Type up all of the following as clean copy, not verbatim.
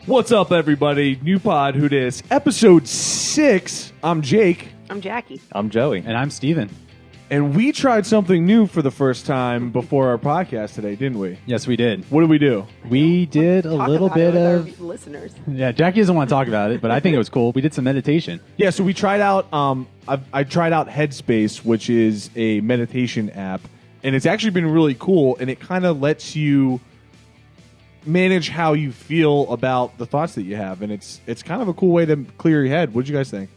What's up, everybody? New Pod, Who Dis? Episode 6. I'm Jake. I'm Jackie. I'm Joey. And I'm Steven. And we tried something new for the first time before our podcast today, didn't we? Yes, we did. What did we do? We did a little bit of... our listeners. Yeah, Jackie doesn't want to talk about it, but I think it was cool. We did some meditation. Yeah, so we tried out, I tried out Headspace, which is a meditation app. And it's actually been really cool, and it kind of lets you manage how you feel about the thoughts that you have. And it's kind of a cool way to clear your head. What did you guys think?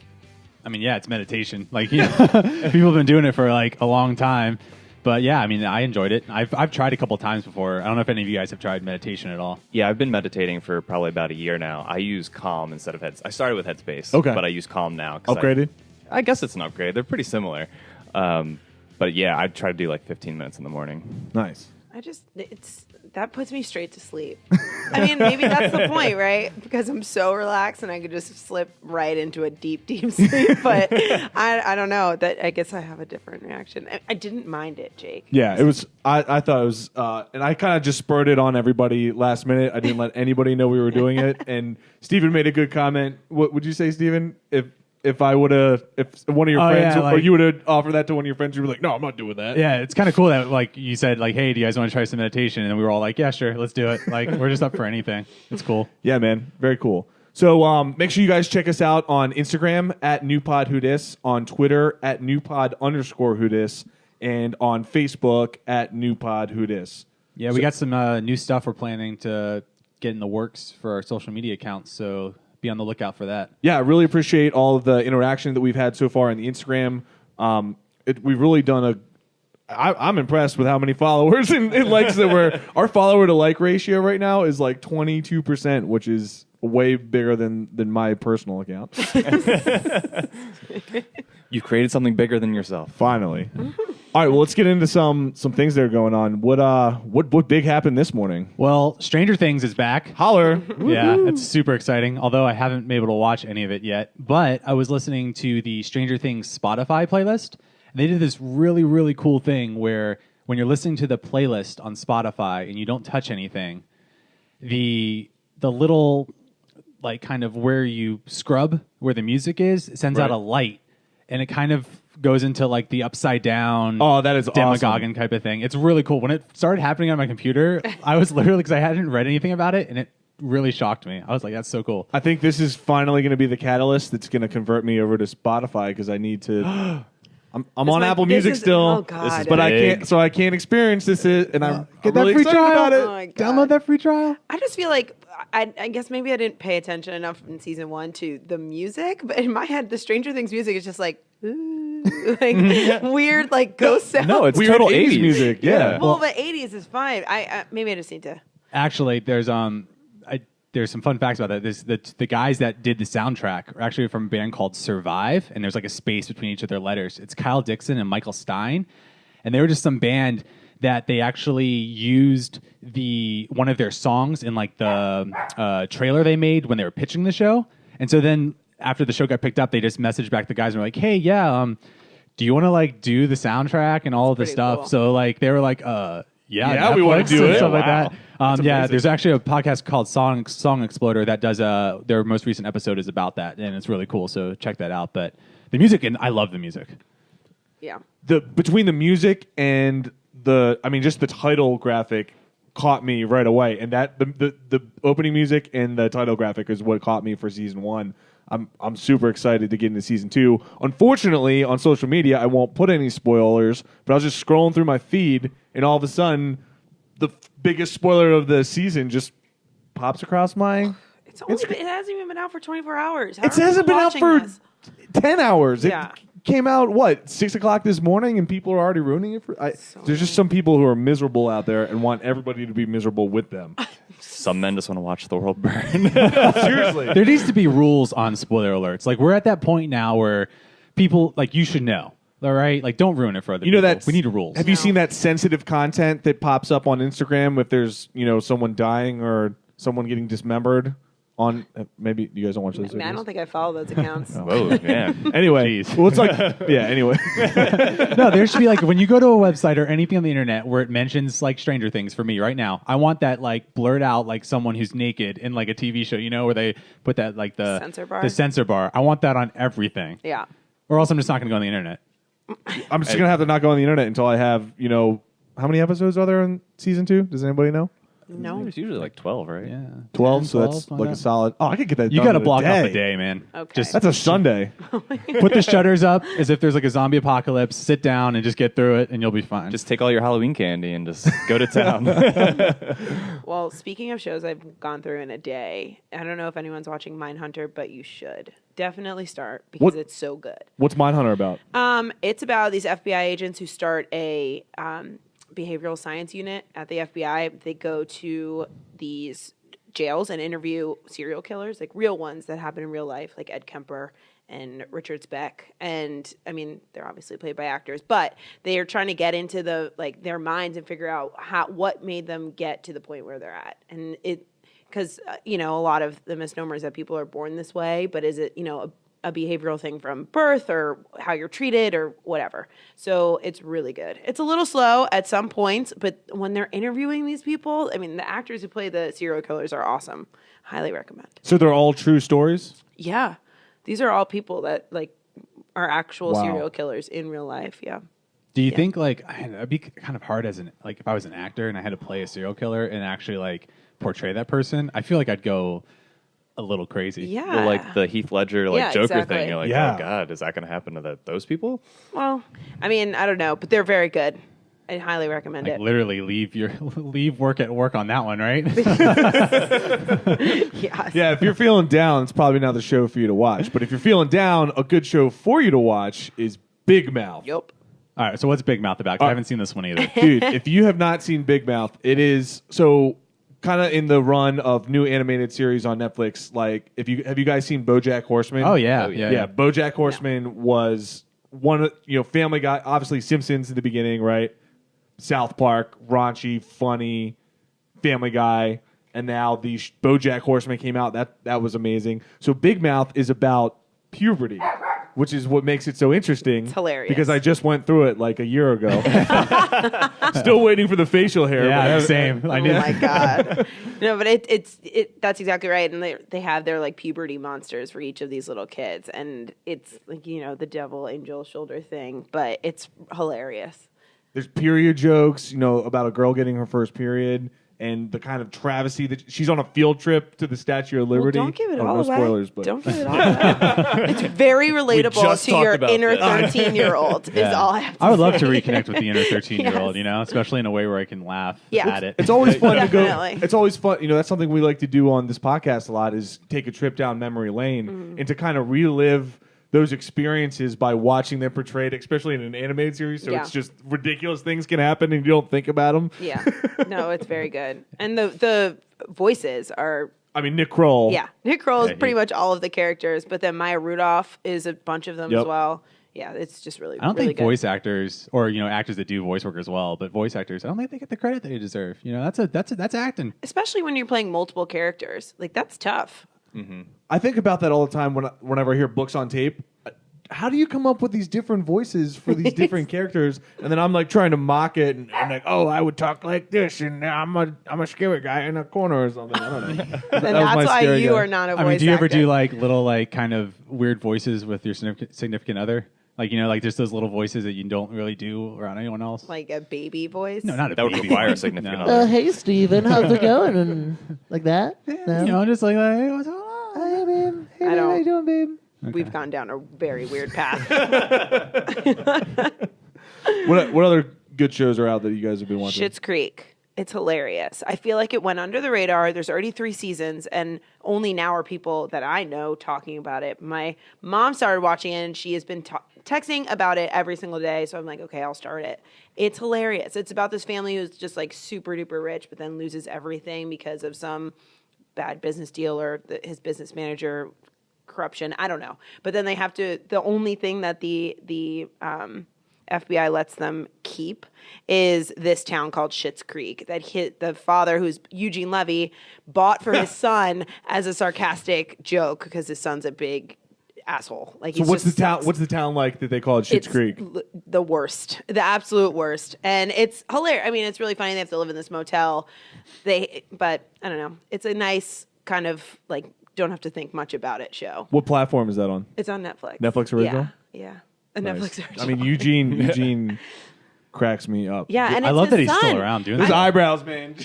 I mean, yeah, it's meditation. Like, people have been doing it for like a long time. But yeah, I mean, I enjoyed it. I've tried a couple times before. I don't know if any of you guys have tried meditation at all. Yeah, I've been meditating for probably about a year now. I use Calm instead of Headspace. I started with Headspace, but I use Calm now. Upgraded? I guess it's an upgrade. They're pretty similar. But yeah, I try to do like 15 minutes in the morning. Nice. That puts me straight to sleep. I mean, maybe that's the point, right? Because I'm so relaxed and I could just slip right into a deep, deep sleep. But I don't know. I guess I have a different reaction. I didn't mind it, Jake. Yeah, it was. I thought it was, and I kind of just spurred it on everybody last minute. I didn't let anybody know we were doing it. And Steven made a good comment. What would you say, Steven? If one of your friends or you would have offered that to one of your friends, you were like, no, I'm not doing that. Yeah, it's kind of cool that like you said, like, hey, do you guys want to try some meditation? And we were all like, yeah, sure, let's do it. Like, we're just up for anything. It's cool. Yeah, man, very cool. So make sure you guys check us out on Instagram at NewPodWhoDis, on Twitter at NewPod_Whodis, and on Facebook at NewPodWhoDis. Yeah, we got some new stuff we're planning to get in the works for our social media accounts, so be on the lookout for that. Yeah, I really appreciate all of the interaction that we've had so far on the Instagram. We've really done I'm impressed with how many followers and likes that we're. Our follower to like ratio right now is like 22%, which is way bigger than my personal account. You've created something bigger than yourself. Finally. All right, well, let's get into some things that are going on. What big happened this morning? Well, Stranger Things is back. Holler. Yeah, it's super exciting, although I haven't been able to watch any of it yet. But I was listening to the Stranger Things Spotify playlist. They did this really, really cool thing where when you're listening to the playlist on Spotify and you don't touch anything, the little, like, kind of where you scrub, where the music is, sends out a light. And it kind of goes into like the upside down, that is Demagoguin awesome. type of thing. It's really cool. When it started happening on my computer, I was literally, because I hadn't read anything about it, and it really shocked me. I was like, that's so cool. I think this is finally going to be the catalyst that's going to convert me over to Spotify because I need to. I'm on Apple Music still, but I can't experience this. And I'm really excited about it. Oh my God. Download that free trial. I just feel like I guess maybe I didn't pay attention enough in season 1 to the music, but in my head, the Stranger Things music is just like, ooh, like weird, like ghost sound. No, it's weird total 80s 80s music. Yeah. Well, but 80s is fine. Maybe I just need to. Actually, there's some fun facts about that. The guys that did the soundtrack are actually from a band called Survive, and there's like a space between each of their letters. It's Kyle Dixon and Michael Stein, and they were just some band that they actually used one of their songs in like the trailer they made when they were pitching the show. And so then after the show got picked up, they just messaged back the guys and were like, hey, yeah, do you want to like do the soundtrack and all of the stuff? Cool. So like they were like, yeah, we want to do it. Stuff like that. Yeah, there's actually a podcast called Song Exploder that does their most recent episode is about that, and it's really cool. So check that out. But the music, and I love the music. Yeah. Between the music and just the title graphic caught me right away, and that the opening music and the title graphic is what caught me for season 1. I'm super excited to get into season 2. Unfortunately, on social media, I won't put any spoilers, but I was just scrolling through my feed, and all of a sudden, the biggest spoiler of the season just pops across my. It hasn't even been out for 24 hours. It hasn't been out for 10 hours. Yeah. It came out, 6 o'clock this morning, and people are already ruining it? There's just some people who are miserable out there and want everybody to be miserable with them. Some men just want to watch the world burn. Seriously. There needs to be rules on spoiler alerts. Like, we're at that point now where people, like, you should know. All right? Like, don't ruin it for other people. We need rules. Have you seen that sensitive content that pops up on Instagram if there's, someone dying or someone getting dismembered on maybe you guys don't watch those. I mean, I videos? don't think I follow those accounts. Whoa, yeah. Anyway, Jeez. well, it's like yeah. Anyway, No, there should be like when you go to a website or anything on the internet where it mentions like Stranger Things for me right now. I want that like blurred out like someone who's naked in like a TV show, where they put that like the Censor bar? The censor bar. I want that on everything. Yeah. Or else I'm just not going to go on the internet. I'm just gonna have to not go on the internet until I have how many episodes are there in season 2? Does anybody know? No. There's usually like 12, right? Yeah. 12. 10, So that's 12, like a that. solid. Oh, I could get that. You done got to in block a off day. a day, man. Okay. Just That's a Sunday. put the shutters up as if there's like a zombie apocalypse. Sit down and just get through it, and you'll be fine. Just take all your Halloween candy and just go to town. Well, speaking of shows I've gone through in a day, I don't know if anyone's watching Mindhunter, but you should definitely start because What- it's so good. What's Mindhunter about? It's about these FBI agents who start a behavioral science unit at the FBI. They go to these jails and interview serial killers, like real ones that happen in real life, like Ed Kemper and Richard Speck. And I mean, they're obviously played by actors, but they are trying to get into their minds and figure out what made them get to the point where they're at. And because a lot of the misnomer is that people are born this way, but is it a behavioral thing from birth or how you're treated or whatever. So it's really good. It's a little slow at some points, but when they're interviewing these people, I mean, the actors who play the serial killers are awesome. Highly recommend. So they're all true stories. Yeah. These are all people that are actual Wow. serial killers in real life. Yeah. Do you think it'd be kind of hard as if I was an actor and I had to play a serial killer and actually portray that person? I feel like I'd go a little crazy. Yeah. Well, like the Heath Ledger, Yeah, Joker exactly. thing. You're like, Yeah. oh God, is that going to happen to those people? Well, I mean, I don't know, but they're very good. I highly recommend it. Literally leave work at work on that one, right? Yes. Yeah, if you're feeling down, it's probably not the show for you to watch. But if you're feeling down, a good show for you to watch is Big Mouth. Yep. All right, so what's Big Mouth about? 'Cause I haven't seen this one either. Dude, if you have not seen Big Mouth, it is so kind of in the run of new animated series on Netflix. Like, have you guys seen BoJack Horseman? Oh yeah, Yeah, BoJack Horseman was one of Family Guy, obviously Simpsons in the beginning, right? South Park, raunchy, funny, Family Guy, and now the BoJack Horseman came out. That was amazing. So Big Mouth is about puberty, which is what makes it so interesting. It's hilarious. Because I just went through it like a year ago. Still waiting for the facial hair. Yeah, but same. Oh my god! No, but it's that's exactly right. And they have their puberty monsters for each of these little kids, and it's the devil angel shoulder thing, but it's hilarious. There's period jokes, about a girl getting her first period, and the kind of travesty that she's on a field trip to the Statue of Liberty. Well, don't give it Oh, all no away. spoilers, but Don't give it all away. It's very relatable just to talked your about inner this. 13-year-old. Is all I have to I would say. love to reconnect with the inner 13-year-old, Yes. especially in a way where I can laugh Yeah. at it. it's always fun to go. Definitely. It's always fun. That's something we like to do on this podcast a lot is take a trip down memory lane and to kind of relive those experiences by watching them portrayed, especially in an animated series. So Yeah. it's just ridiculous things can happen and you don't think about them. Yeah. No, it's very good. And the voices are I mean, Nick Kroll. yeah. Nick Kroll is Yeah, pretty much all of the characters, but then Maya Rudolph is a bunch of them Yep. as well. Yeah, it's just really I don't really think good. voice actors or actors that do voice work as well, but voice actors, I don't think they get the credit they deserve. That's acting. Especially when you're playing multiple characters. That's tough. I think about that all the time whenever I hear books on tape. How do you come up with these different voices for these different characters? And then I'm trying to mock it, and I'm like, oh, I would talk like this, and I'm a scary guy in a corner or something. I don't know. And was my that's why scary you guy. are not a voice I mean, do you ever actor. do little kind of weird voices with your significant other? Just those little voices that you don't really do around anyone else? like a baby voice? No, not a That would baby require a voice. significant No. other. Hey, Steven, how's it going? And like that? No? Just like, hey, what's going on? Hey, babe. Hey, I babe, don't- how you doing, babe? We've gone down a very weird path. What other good shows are out that you guys have been watching? Schitt's Creek. It's hilarious. I feel like it went under the radar. There's already 3 seasons, and only now are people that I know talking about it. My mom started watching it, and she has been texting about it every single day. So I'm like, okay, I'll start it. It's hilarious. It's about this family who's just super duper rich, but then loses everything because of some bad business deal or his business manager corruption. I don't know. But then they have to. The only thing that the FBI lets them keep is this town called Schitt's Creek that the father, who's Eugene Levy, bought for his son as a sarcastic joke because his son's a big asshole. Like, So what's the town? What's the town like that they call it Schitt's Creek? The worst, the absolute worst, and it's hilarious. I mean, it's really funny. They have to live in this motel. But I don't know. It's a nice kind of like don't have to think much about it show. What platform is that on? It's on Netflix. Netflix original? Yeah. A Nice. Netflix original. I mean, Eugene cracks me up. yeah, and I it's love his that he's son. still around doing His that. eyebrows, man.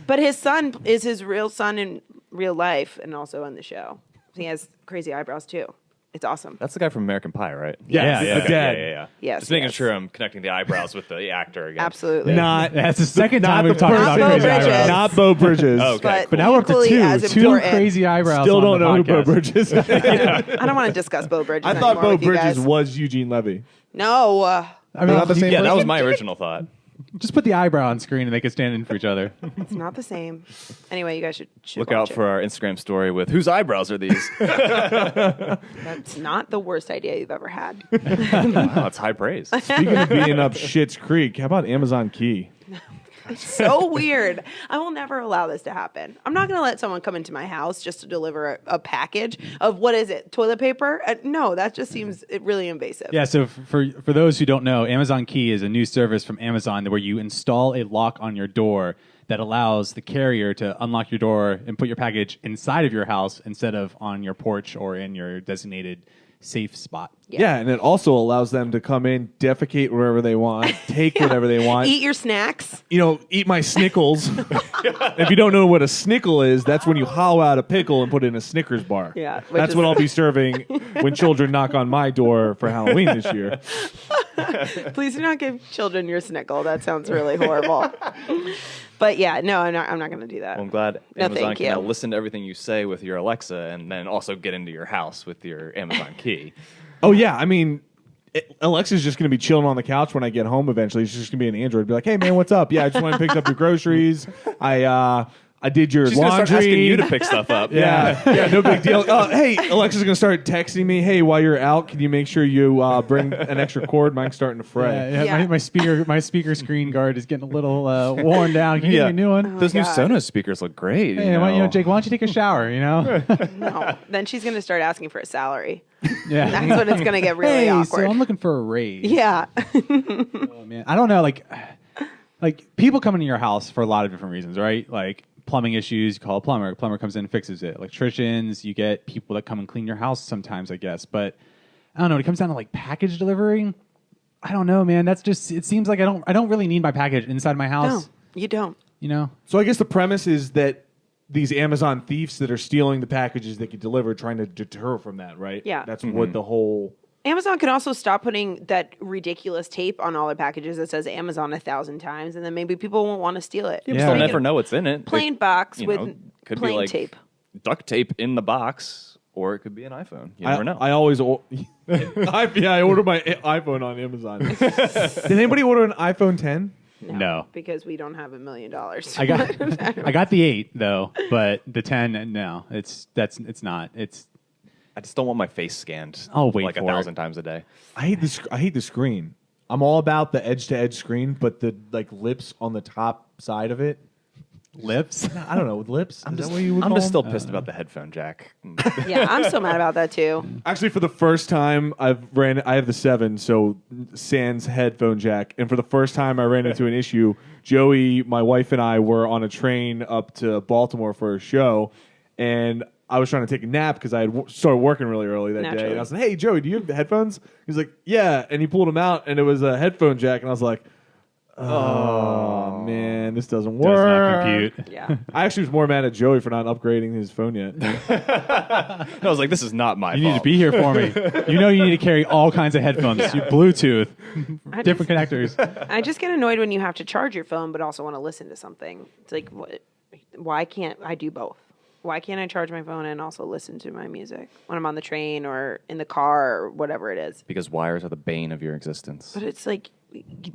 But his son is his real son in real life and also on the show. He has crazy eyebrows too. It's awesome. That's the guy from American Pie, right? Yeah, yeah, the yeah. dad. Yeah. Yes, Just making yes. sure I'm connecting the eyebrows with the actor again. Absolutely. Not That's the second not time the we've talked person- about Not Bo crazy Bridges. eyebrows. Not Bo Bridges. Oh, okay. But now we're up to equally as two important. crazy eyebrows. Still on don't the know who Bo podcast. Bridges is. I don't want to discuss Bo Bridges. I thought anymore Bo with you Bridges guys. was Eugene Levy. No. I mean, Not the same Yeah, that was person? my original thought. just put the eyebrow on screen and they could stand in for each other. It's not the same. Anyway, you guys should Look watch out it. for our Instagram story with whose eyebrows are these? That's not the worst idea you've ever had. Wow, it's high praise. Speaking of being up Schitt's Creek, how about Amazon Key? So weird. I will never allow this to happen. I'm not going to let someone come into my house just to deliver a package of what is it? Toilet paper? No, that just seems really invasive. Yeah, so for those who don't know, Amazon Key is a new service from Amazon where you install a lock on your door that allows the carrier to unlock your door and put your package inside of your house instead of on your porch or in your designated safe spot. Yeah, and it also allows them to come in, defecate wherever they want, take whatever they want. Eat your snacks. Eat my Snickles. If you don't know what a Snickle is, that's when you hollow out a pickle and put it in a Snickers bar. Yeah, which That's is- what I'll be serving when children knock on my door for Halloween this year. Please do not give children your Snickle. That sounds really horrible. But yeah, no, I'm not going to do that. Well, I'm glad No, Amazon thank can now you. listen to everything you say with your Alexa and then also get into your house with your Amazon key. Oh, yeah. I mean, Alexa's just going to be chilling on the couch when I get home eventually. She's just going to be an Android. Be like, hey, man, what's up? Yeah, I just went and picked up your groceries. I did your She's going to laundry. start asking you to pick stuff up. Yeah, no big deal. Hey, Alexa's gonna start texting me. Hey, while you're out, can you make sure you bring an extra cord? Mine's starting to fray. Yeah. My speaker screen guard is getting a little worn down. Can you get me a new one? Those new God. Sonos speakers look great. Hey, Jake, why don't you take a shower? No. Then she's going to start asking for a salary. Yeah. That's when it's going to get really hey, awkward. so I'm looking for a raise. Yeah. Oh, man. I don't know. Like people come into your house for a lot of different reasons, right? Like plumbing issues, you call a plumber. A plumber comes in and fixes it. Electricians, you get people that come and clean your house sometimes, I guess. But I don't know. When it comes down to like package delivery, I don't know, man. That's just. It seems like I don't really need my package inside my house. No, you don't. You know. So I guess the premise is that these Amazon thieves that are stealing the packages that get delivered, trying to deter from that, right? Yeah. That's what the whole. Amazon can also stop putting that ridiculous tape on all their packages that says Amazon 1,000 times, and then maybe people won't want to steal it. You Yeah. still Make never it know what's in it. Plain It, box you with know, could plain be like tape. duct tape in the box, or it could be an iPhone. You never know. I always. I order my iPhone on Amazon. Did anybody order an iPhone 10? No. Because we don't have $1 million. I got the 8 though, but the 10 no. It's not. I just don't want my face scanned I'll wait like for 1,000 times a day. I hate the screen. I'm all about the edge to edge screen, but the lips on the top side of it. lips. I don't know, with lips. Is that what you would I'm call just still them? pissed about the headphone jack. Yeah, I'm so mad about that too. Actually, for the first time, I have the 7, so sans headphone jack. And for the first time, I ran into an issue. Joey, my wife, and I were on a train up to Baltimore for a show, and I was trying to take a nap because I had started working really early that day. Naturally. And I was like, hey, Joey, do you have headphones? He's like, yeah. And he pulled them out, and it was a headphone jack. And I was like, oh, man, this doesn't work. Does not compute. Yeah. I actually was more mad at Joey for not upgrading his phone yet. I was like, this is not my You fault. need to be here for me. You know you need to carry all kinds of headphones. You Bluetooth, different connectors. I just get annoyed when you have to charge your phone but also want to listen to something. It's like, why can't I do both? Why can't I charge my phone and also listen to my music when I'm on the train or in the car or whatever it is? Because wires are the bane of your existence. But it's like,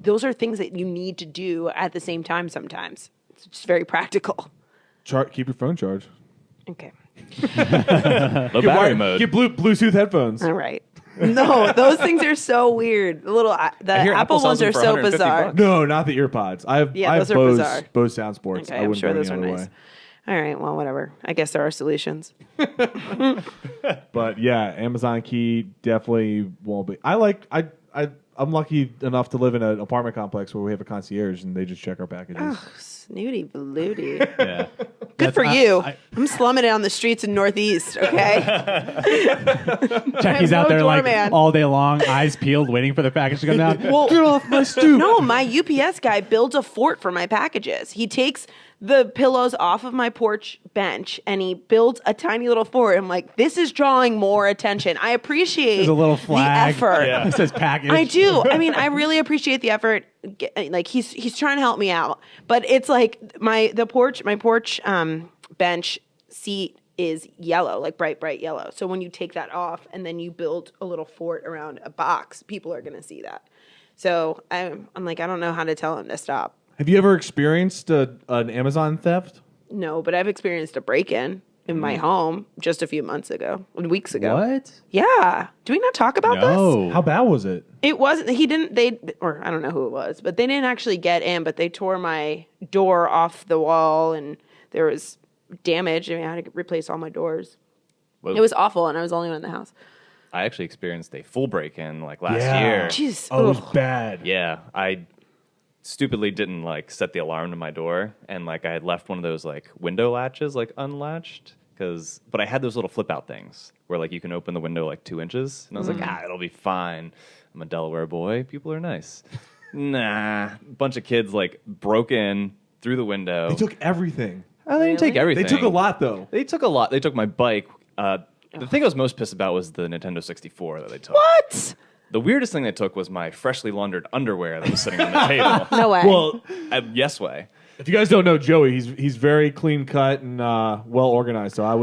those are things that you need to do at the same time sometimes. It's just very practical. Keep your phone charged. Okay. Low battery mode. Get Bluetooth headphones. All right. No, those things are so weird. The I hear Apple Apple ones sells are them for so $150. bizarre. No, not the ear pods. I have Those are Bose bizarre. Bose Sound Sports. Okay, I I'm wouldn't sure go those are any other nice. way. All right, well, whatever. I guess there are solutions. But yeah, Amazon Key definitely won't be. I'm lucky enough to live in an apartment complex where we have a concierge and they just check our packages. Ugh, snooty balooty. Yeah. Good for you. I'm slumming it on the streets in Northeast, okay? Jackie's I'm out no there like doorman. all day long, eyes peeled, waiting for the package to come down. Well, Get off my stoop. no, my UPS guy builds a fort for my packages. He takes the pillows off of my porch bench and he builds a tiny little fort. I'm like, this is drawing more attention. I appreciate There's a little flag. the effort. It says package. I do. I mean, I really appreciate the effort. Like he's trying to help me out, but it's like my porch bench seat is yellow, like bright yellow. So when you take that off and then you build a little fort around a box, people are going to see that. So I'm like, I don't know how to tell him to stop. Have you ever experienced an Amazon theft? No, but I've experienced a break-in my home just a few weeks ago. What? Yeah. Do we not talk about this? No. How bad was it? It wasn't, or I don't know who it was, but they didn't actually get in, but they tore my door off the wall and there was damage. I mean, I had to replace all my doors. Well, It was awful and I was the only one in the house. I actually experienced a full break-in like last Yeah. year. Jeez. Oh, it was ugh. bad. Yeah, I stupidly didn't like set the alarm to my door, and like I had left one of those like window latches like unlatched but I had those little flip out things where like you can open the window like 2 inches, and I was like, it'll be fine. I'm a Delaware boy. People are nice. Nah, a bunch of kids like broke in through the window. They took everything. Oh, they didn't take Really? everything. They took a lot though. They took a lot. They took my bike. The thing I was most pissed about was the Nintendo 64 that they took. What? The weirdest thing they took was my freshly laundered underwear that was sitting on the table. No way. Well, Yes way. if you guys don't know Joey, he's very clean cut and well organized. So I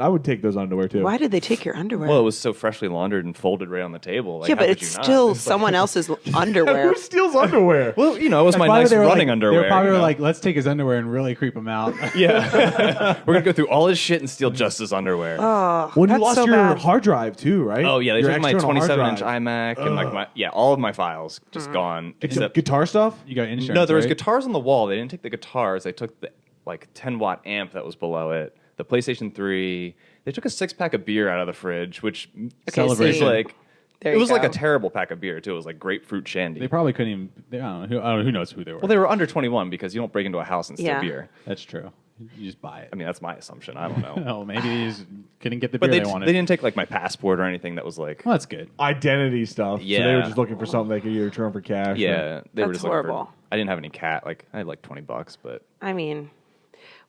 would take those underwear too. Why did they take your underwear? Well, it was so freshly laundered and folded right on the table. Like, yeah, how but could it's you not? still someone else's underwear. Who steals underwear? Well, you know, it was my Probably nice they were running like, underwear. They were probably you know? like, let's take his underwear and really creep him out. Yeah. We're going to go through all his shit and steal just his underwear. Oh, When you that's lost so your bad. hard drive too, right? Oh, yeah. They Your took my external hard 27-inch drive. iMac and like all of my files just gone. Except Guitar stuff. You got insurance. No, there was right? guitars on the wall. They didn't take the guitars. They took the like 10-watt amp that was below it. The PlayStation 3. They took a 6-pack of beer out of the fridge, which Celebration. is like There it you was like go. a terrible pack of beer too. It was like grapefruit shandy. They probably couldn't even. I don't know. Who knows who they were? Well, they were under 21 because you don't break into a house and steal Yeah. beer. That's true. You just buy it. I mean, that's my assumption. I don't know. Oh, maybe they just couldn't get the But beer they they wanted. didn't take like my passport or anything that was like. Well, that's good. Identity stuff. So they Yeah. were just looking for something they could either return for cash. Yeah, they were That's just looking for- horrible. I didn't have any cat. Like I had like $20, but I mean,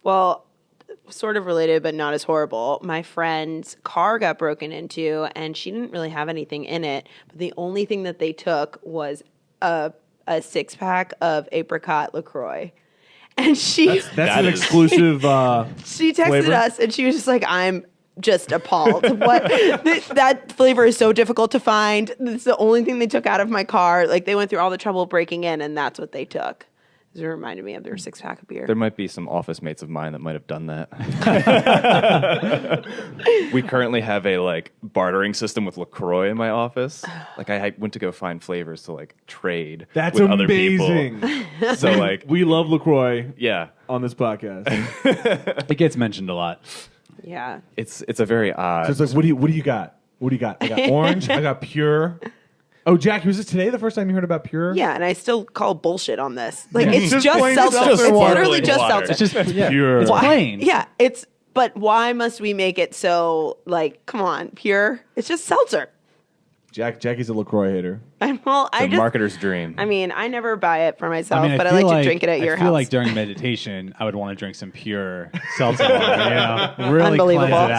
well, sort of related, but not as horrible. My friend's car got broken into, and she didn't really have anything in it. But the only thing that they took was a 6-pack of apricot LaCroix. And she That's That an is- exclusive. she texted flavor? us, and she was just like, "I'm just appalled. That flavor is so difficult to find. It's the only thing they took out of my car. Like they went through all the trouble breaking in, and that's what they took." It reminded me of their 6-pack of beer. there might be some office mates of mine that might have done that. We currently have a like bartering system with LaCroix in my office. Like I went to go find flavors to like trade That's with other people. amazing. So like We love LaCroix yeah, on this podcast. It gets mentioned a lot. Yeah. it's a very odd. So it's like, what do you got? What do you got? I got orange. I got pure. Oh, Jackie, was this today the first time you heard about pure? Yeah, and I still call bullshit on this. Like Yeah. it's It's just just plain seltzer. seltzer It's water. literally just Water. seltzer. It's just yeah, Pure. It's Why? plain. Yeah, but why must we make it so like come on, pure? It's just seltzer. Jackie's a LaCroix hater. I It's a just marketer's dream. I mean, I never buy it for myself, I mean, but I feel like to drink it at your I feel house. like during meditation, I would want to drink some pure seltzer water. You know, really Unbelievable. cleanse it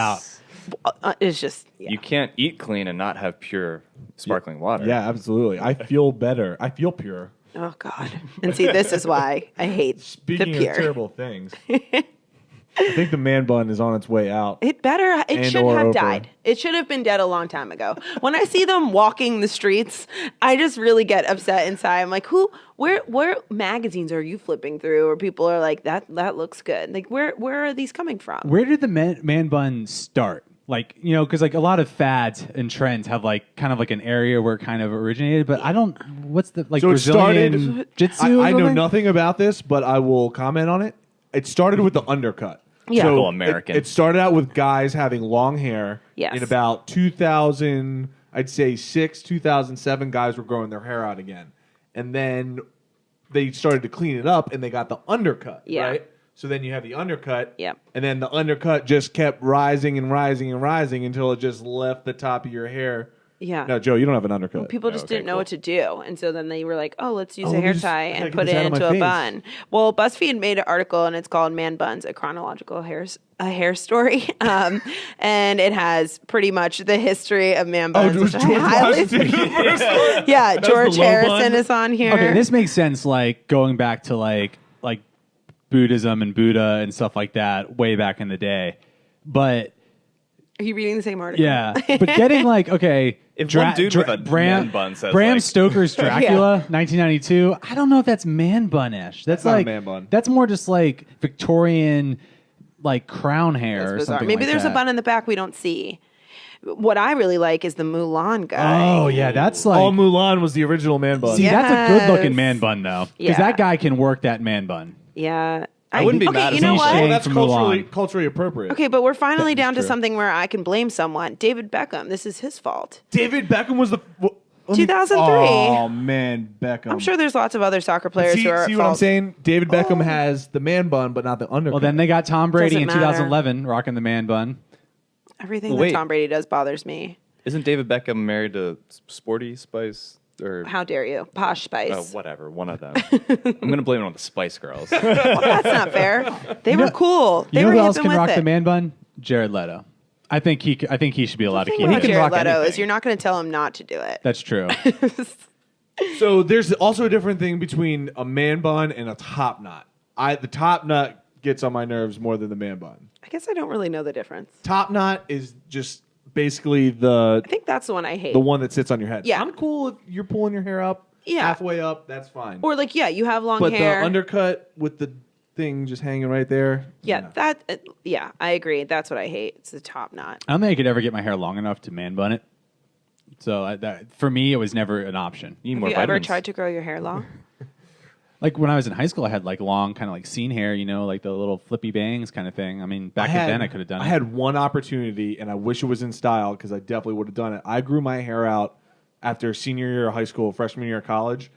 out. It's just yeah. You can't eat clean and not have pure sparkling water. Yeah, absolutely. I feel better. I feel pure. Oh God. And see, this is why I hate Speaking the of pure. terrible things, I think the man bun is on its way out. It And should or have over. died. It should have been dead a long time ago. When I see them walking the streets, I just really get upset inside. I'm like, where magazines are you flipping through? Or people are like, that looks good. Like, where are these coming from? Where did the man bun start? like, you know, because like a lot of fads and trends have like kind of like an area where it kind of originated, but I don't. What's the like So it Brazilian Jiu-Jitsu? I know nothing about this, but I will comment on it. It started with the undercut. Yeah. So Typical American. It started out with guys having long hair. Yes. In about 2000, I'd say 2007, guys were growing their hair out again. And then they started to clean it up, and they got the undercut, Yeah. right? So then you have the undercut, Yep. and then the undercut just kept rising and rising and rising until it just left the top of your hair. Yeah. No, Joe, you don't have an undercut. People just Okay, didn't know cool. what to do. And so then they were like, oh, let's use Oh, a let me hair just- tie I gotta and get put this it out of my into a face. bun. Well, BuzzFeed made an article, and it's called Man Buns, a chronological a hair story. And it has pretty much the history of man buns. it was which I George highly- Washington the first one? Yeah, That's George the low Harrison bun? is on here. Okay, this makes sense. Like going back to like Buddhism and Buddha and stuff like that way back in the day, but Are you reading the same article? yeah, but getting like okay, If one dude with a man bun says, Bram like- Stoker's Dracula, 1992. I don't know if that's man bun-ish. That's not a like man bun. That's more just like Victorian, like crown hair That's or bizarre. something. Maybe like there's that. a bun in the back we don't see. What I really like is the Mulan guy. Oh yeah, that's like All Mulan was the original man bun. see, that's a good looking Yes. man bun though, because Yeah. that guy can work that man bun. Yeah. I wouldn't be okay, mad you if know he what? showed Oh, that's from culturally Mulan. culturally appropriate. Okay, but we're finally That is down to true. something where I can blame someone. David Beckham. This is his fault. David Beckham was the 2003. Oh man, Beckham. I'm sure there's lots of other soccer players See, who are at see what I'm fault. saying? David Beckham has the man bun, but not the undercut. Well, then they got Tom Brady Doesn't in matter. 2011 rocking the man bun. Everything Well, that wait. Tom Brady does bothers me. Isn't David Beckham married to Sporty Spice or How dare you? Posh Spice. whatever? One of them. I'm gonna blame it on the Spice Girls. Well, that's not fair. They were cool. They You know were who hip else and can with rock it. the man bun? Jared Leto. I think he should be allowed to The keep thing about it. Jared rock Leto is anything. you're not going to tell him not to do it. That's true. So there's also a different thing between a man bun and a top knot. The top knot gets on my nerves more than the man bun. I guess I don't really know the difference. Top knot is just basically the I think that's the one I hate. one that sits on your head. Yeah. I'm cool if you're pulling your hair up Yeah. halfway up. That's fine. Or like, yeah, you have long but hair. the undercut with the thing just hanging right there. yeah, yeah, I agree. That's what I hate. It's the top knot. I don't think I could ever get my hair long enough to man bun it. So for me, it was never an option. You need Have more you ever vitamins. tried to grow your hair long? Like when I was in high school, I had like long, kind of like scene hair, you know, like the little flippy bangs kind of thing. I mean, back then I could have done it. I had one opportunity, and I wish it was in style because I definitely would have done it. I grew my hair out after senior year of high school, freshman year of college.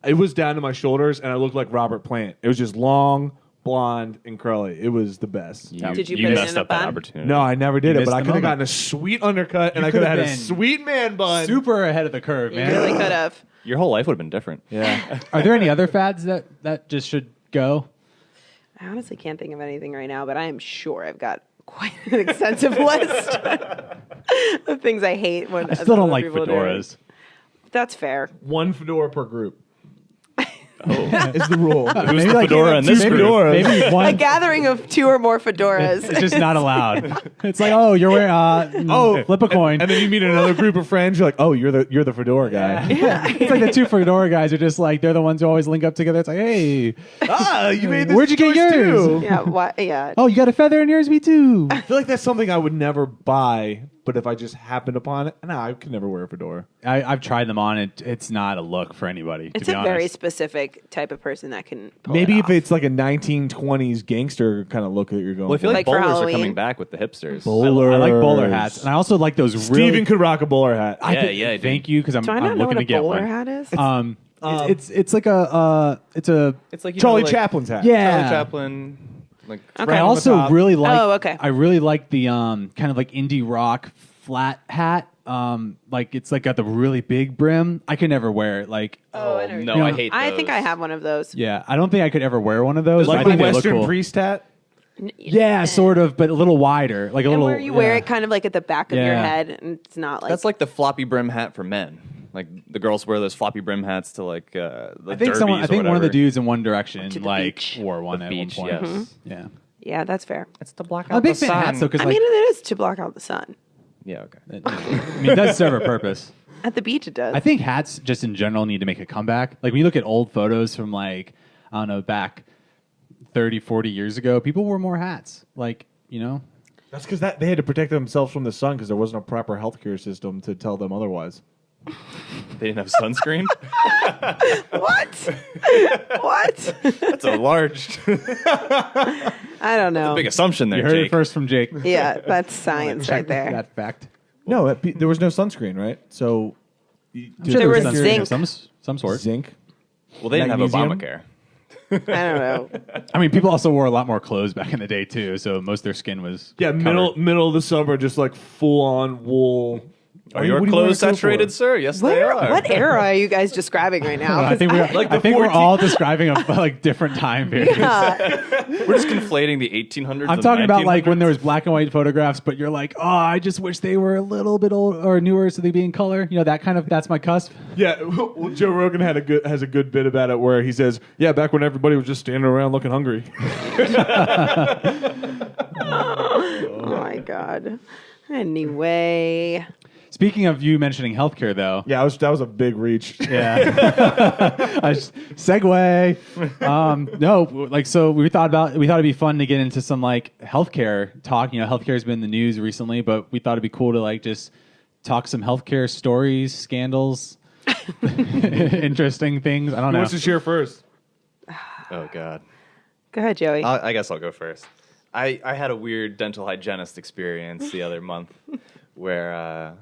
It was down to my shoulders, and I looked like Robert Plant. It was just long, blonde, and curly. It was the best. Did you put it messed in a up that bun? opportunity? No, I never did You it, but missed I the could have moment. gotten a sweet undercut, and You I could have could had have a been sweet man bun. super ahead of the curve, You man. really could have. Your whole life would have been different. Yeah. Are there any other fads that just should go? I honestly can't think of anything right now, but I am sure I've got quite an extensive list of things I hate. When I still don't other like people do. fedoras. That's fair. One fedora per group Oh, is the rule. who's the fedora in this maybe, group? Maybe A one. gathering of 2 or more fedoras. It's just not allowed. It's like, oh, you're wearing. Flip a coin. And then you meet another group of friends. You're like, oh, you're the fedora guy. It's like the two fedora guys are just like they're the ones who always link up together. It's like, hey, Ah, you made this where'd you get choice yours? too. Yeah, what? Yeah. Oh, you got a feather in yours? Me too. I feel like that's something I would never buy, but if I just happened upon it, no, I could never wear a fedora. I've tried them on. It's not a look for anybody. It's to be a honest. very specific type of person that can pull Maybe it if off. it's like a 1920s gangster kind of look that you're going Well, I feel for. like, Like for bowlers are Halloween. coming back with the hipsters. Bowlers. I like bowler hats, and I also like those. Steven really, could rock a bowler hat. I Yeah, could- yeah, dude. Thank you, because I'm Do I not know looking what to a get bowler one. hat is? It's like a It's like Charlie like, Chaplin's hat. yeah. Charlie Chaplin. Like Okay. I on the also top. really like. Oh, okay. I really like the kind of like indie rock flat hat. Like it's like got the really big brim. I could never wear it. Like, Oh, I know. no, You know, I hate. I think those. I have one of those. yeah, I don't think I could ever wear one of those. Like but I the think they look Western cool. priest hat. Yeah, sort of, but a little wider, like a And little. where you wear yeah. it kind of like at the back of your Yeah. head, and it's not like That's like the floppy brim hat for men. Like the girls wear those floppy brim hats to like the I think someone. I derbies or think one of the whatever. dudes in One Direction To the like beach. wore one The at beach, one point. yes. Yeah, yeah, that's fair. It's to block I'm a out big the fan of sun. hats though, because I like, mean, it is to block out the sun. Yeah, okay. I mean, it does serve a purpose. At the beach, it does. I think hats just in general need to make a comeback. Like when you look at old photos from like, I don't know, back 30, 40 years ago, people wore more hats. Like, you know, That's because they had to protect themselves from the sun because there wasn't a proper healthcare system to tell them otherwise. They didn't have sunscreen. What? What? That's a large, I don't know. big assumption there, You heard Jake. it first from Jake. Yeah, that's science right there. That fact. No, there was no sunscreen, right? So There was sunscreen zinc. of some sort. Zinc. Well, they didn't Magnesium? have Obamacare. I don't know. I mean, people also wore a lot more clothes back in the day too, so most of their skin was Yeah, covered. middle of the summer, just like full on wool. Are your What do you clothes wear a coat saturated, for? sir? Yes, they are. What era are you guys describing right now? I think we're Like the I think we're 14 all describing a like different time periods. We're just conflating the 1800s. I'm and talking about like when 1900s. there was black and white photographs, but you're like, oh, I just wish they were a little bit old or newer so they'd be in color. You know, that's my cusp. Yeah, well, Joe Rogan has a good bit about it where he says, "Yeah, back when everybody was just standing around looking hungry." Oh my god. Anyway, Speaking of you mentioning healthcare, though, Yeah, that was a big reach. yeah, segue. No, like so we thought it'd be fun to get into some like healthcare talk. You know, healthcare has been in the news recently, but we thought it'd be cool to like just talk some healthcare stories, scandals, interesting things. I don't Who know. wants to share first? Oh God. go ahead, Joey. I guess I'll go first. I had a weird dental hygienist experience the other month where,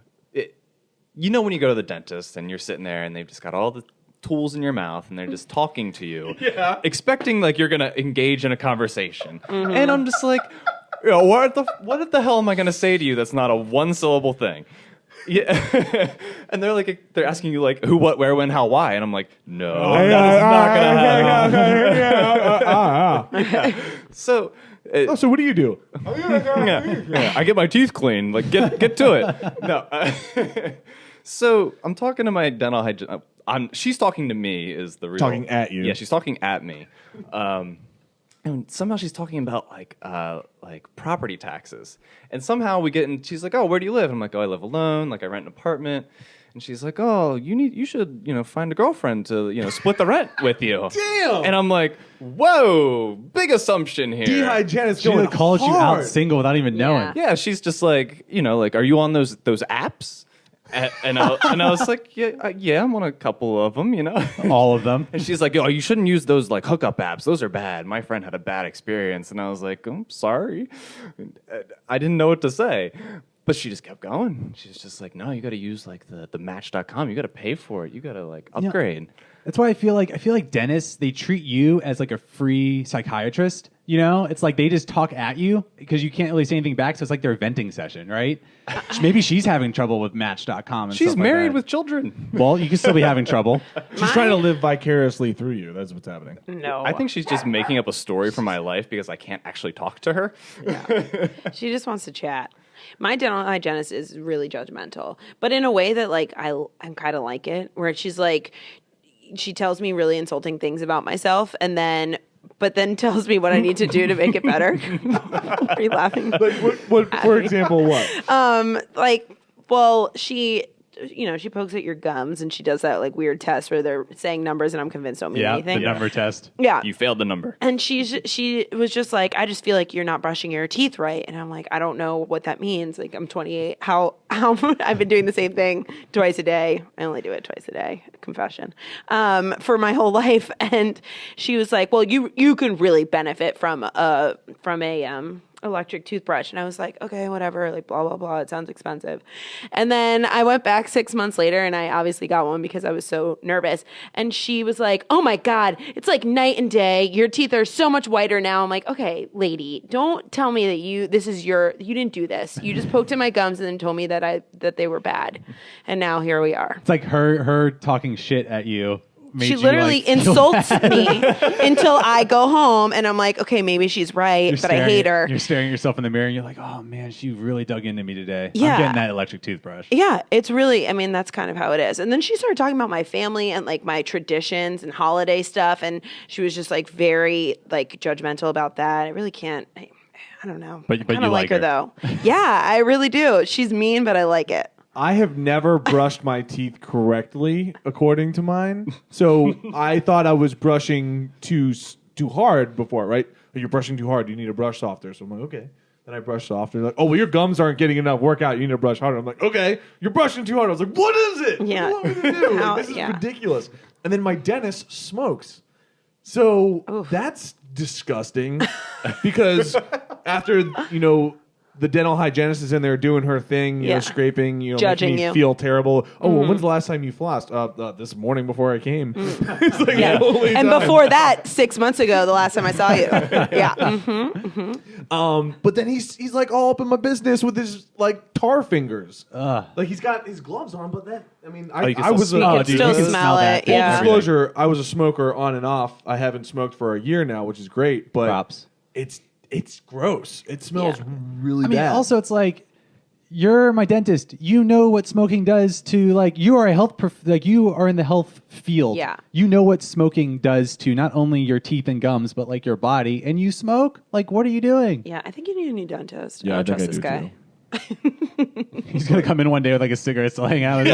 you know, when you go to the dentist and you're sitting there and they've just got all the tools in your mouth and they're just talking to you, expecting like you're gonna engage in a conversation, and I'm just like, you know, what the hell am I gonna say to you that's not a one syllable thing? Yeah, and they're asking you like who, what, where, when, how, why, and I'm like, no, that is not gonna happen. So. Oh, so what do you do? Yeah, I get my teeth clean. Like, get to it. No. So I'm talking to my dental hygienist. She's talking to me. Is the real Talking at you. Yeah, she's talking at me. And somehow she's talking about like property taxes. And somehow we get in. She's like, "Oh, where do you live?" And I'm like, "Oh, I live alone. Like, I rent an apartment." And she's like, "Oh, you should, find a girlfriend to, split the rent with you." Damn. And I'm like, "Whoa, big assumption here." Dehygienist She going like called you hard. out single without even knowing. Yeah, she's just like, are you on those apps? And I was like, yeah, I'm on a couple of them, All of them. And she's like, "Oh, you shouldn't use those like hookup apps. Those are bad. My friend had a bad experience." And I was like, "I'm sorry." I didn't know what to say. But she just kept going. She's just like, "No, you got to use like the Match.com. You got to pay for it. You got to like upgrade." That's why I feel like dentists, they treat you as like a free psychiatrist. It's like they just talk at you because you can't really say anything back. So it's like their venting session, right? Maybe she's having trouble with Match.com. And She's stuff like married that. with children. Well, you can still be having trouble. She's trying to live vicariously through you. That's what's happening. No. I think she's just making up a story for my life because I can't actually talk to her. She just wants to chat. My dental hygienist is really judgmental, but in a way that like I'm kind of like it, where she's like, she tells me really insulting things about myself, but then tells me what I need to do to make it better. Are you laughing? Like what? For example, what? She pokes at your gums and she does that like weird test where they're saying numbers and I'm convinced don't mean Yeah, anything. the number test. Yeah. You failed the number. And she was just like, "I just feel like you're not brushing your teeth right." And I'm like, "I don't know what that means. Like, I'm 28. How I've been doing the same thing twice a day. I only do it twice a day. Confession. For my whole life." And she was like, "Well, you can really benefit from a electric toothbrush." And I was like, "Okay, whatever, like blah, blah, blah. It sounds expensive." And then I went back 6 months later and I obviously got one because I was so nervous. And she was like, "Oh my God, it's like night and day. Your teeth are so much whiter now." I'm like, "Okay, lady, don't tell me that you didn't do this. You just poked in my gums and then told me that they were bad. And now here we are." It's like her talking shit at you. She literally insults me until I go home and I'm like, "Okay, maybe she's right, but I hate her." You're staring at yourself in the mirror and you're like, "Oh man, she really dug into me today. Yeah. I'm getting that electric toothbrush." Yeah, it's really, that's kind of how it is. And then she started talking about my family and like my traditions and holiday stuff. And she was just like very like judgmental about that. I really can't, I don't know. But I you like her though. Yeah, I really do. She's mean, but I like it. I have never brushed my teeth correctly, according to mine. So I thought I was brushing too hard before, right? You're brushing too hard. You need to brush softer. So I'm like, okay. Then I brushed off. And they're like, oh, well, your gums aren't getting enough workout. You need to brush harder. I'm like, okay, you're brushing too hard. I was like, what is it? Yeah. What do you want me to do? Like, this is ridiculous. And then my dentist smokes. So that's disgusting because after, you know, the dental hygienist is in there doing her thing, you know, scraping, you know, judging making me you. feel terrible. Oh, well, when's the last time you flossed? This morning before I came. It's like, holy And time. before that, 6 months ago, the last time I saw you. But then he's like all up in my business with his like tar fingers. Like he's got his gloves on, but that I mean, you can I still was smell You it. can still smell it. full Yeah. disclosure, I was a smoker on and off. I haven't smoked for a year now, which is great, but Props. it's gross. It smells Yeah. really I mean, bad. also it's like you're my dentist. You know what smoking does to like you are a like you are in the health field. Yeah. You know what smoking does to not only your teeth and gums but like your body. And you smoke. Like, what are you doing? Yeah, I think you need a new dentist. Yeah, I I don't think trust I this do, guy. He's gonna come in one day with like a cigarette, still hang out.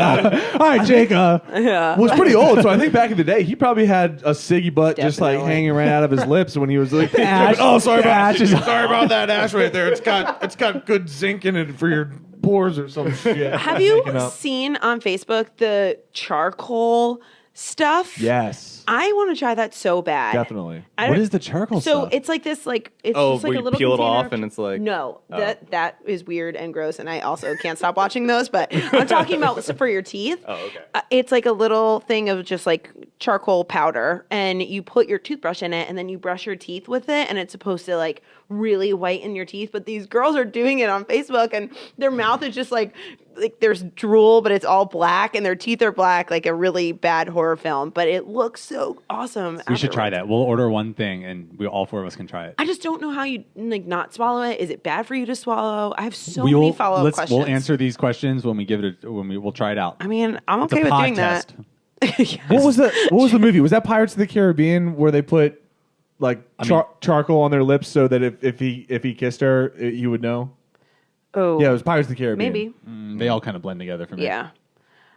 All right, Jacob. well, it's pretty old, so I think back in the day, he probably had a ciggy butt just like Definitely. hanging right out of his lips when he was like, Ash. "Oh, sorry about Ash is- sorry about that ash right there. It's got good zinc in it for your pores or some shit." Have you Making up. seen on Facebook the charcoal stuff? Yes, I want to try that so bad. definitely. I What don't- is the charcoal So stuff? it's like this, like it's Oh, just like where a you little peel it container. off and it's like- no, Oh. that is weird and gross, and I also can't stop watching those. But I'm talking about for your teeth. Oh, okay. It's like a little thing of just like charcoal powder, and you put your toothbrush in it, and then you brush your teeth with it, and it's supposed to like really whiten your teeth. But these girls are doing it on Facebook, and their mouth is just like there's drool, but it's all black, and their teeth are black, like a really bad horror film. But it looks so awesome. we should try afterwards. that. We'll order one thing, and we all four of us can try it. I just don't know how you like not swallow it. Is it bad for you to swallow? I have so many follow-up questions. We'll answer these questions when we give it. We'll try it out. I mean, I'm It's a okay with pod doing test. that. Yes. What was the movie? Was that Pirates of the Caribbean where they put like charcoal on their lips so that if he kissed her, you would know? Oh, Yeah, it was Pirates of the Caribbean. maybe. They all kind of blend together for me. Yeah,